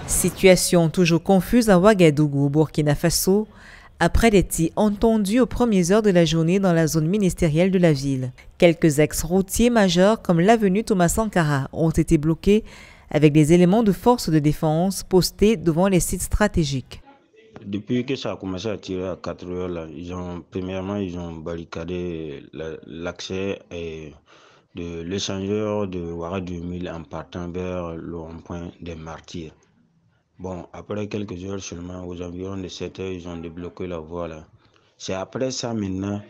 Situation toujours confuse à Ouagadougou, Burkina Faso, après des tirs entendus aux premières heures de la journée dans la zone ministérielle de la ville. Quelques axes routiers majeurs comme l'avenue Thomas Sankara ont été bloqués avec des éléments de force de défense postés devant les sites stratégiques. Depuis que ça a commencé à tirer à 4 heures, là, premièrement, ils ont barricadé l'accès de l'échangeur de Ouara 2000 en partant vers le rond-point des Martyrs. Bon, après quelques heures seulement, aux environs de 7 heures, ils ont débloqué la voie là. C'est après ça maintenant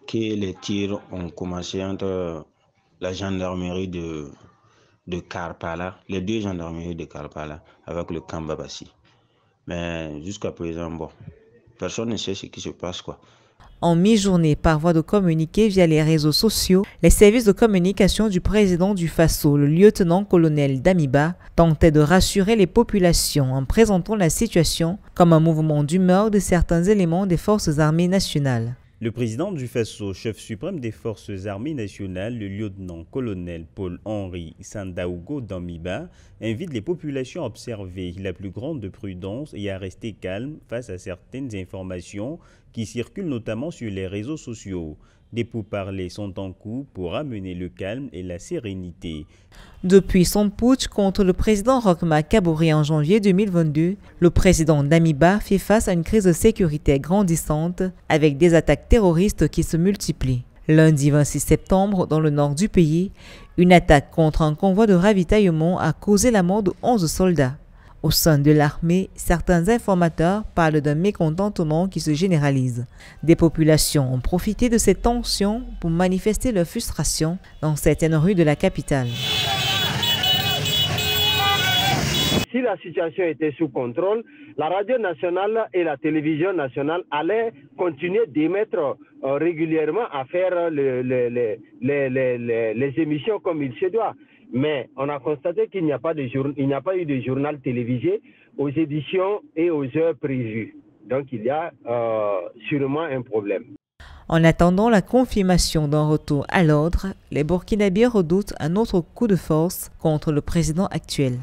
que les tirs ont commencé entre la gendarmerie de Karpala, les deux gendarmeries de Karpala, avec le camp Babassi. Mais jusqu'à présent, bon, personne ne sait ce qui se passe, quoi. En mi-journée, par voie de communiqué via les réseaux sociaux, les services de communication du président du Faso, le lieutenant-colonel Damiba, tentaient de rassurer les populations en présentant la situation comme un mouvement d'humeur de certains éléments des forces armées nationales. Le président du Faso, chef suprême des forces armées nationales, le lieutenant-colonel Paul-Henri Sandaougo Damiba, invite les populations à observer la plus grande prudence et à rester calmes face à certaines informations qui circulent notamment sur les réseaux sociaux. Des pourparlers sont en cours pour amener le calme et la sérénité. Depuis son putsch contre le président Roch-Marc Kaboré en janvier 2022, le président Damiba fait face à une crise sécuritaire grandissante avec des attaques terroristes qui se multiplient. Lundi 26 septembre, dans le nord du pays, une attaque contre un convoi de ravitaillement a causé la mort de 11 soldats. Au sein de l'armée, certains informateurs parlent d'un mécontentement qui se généralise. Des populations ont profité de ces tensions pour manifester leur frustration dans certaines rues de la capitale. Si la situation était sous contrôle, la radio nationale et la télévision nationale allaient continuer d'émettre régulièrement à faire les émissions comme il se doit. Mais on a constaté qu'il n'y a pas eu de journal télévisé aux éditions et aux heures prévues. Donc il y a sûrement un problème. En attendant la confirmation d'un retour à l'ordre, les Burkinabés redoutent un autre coup de force contre le président actuel.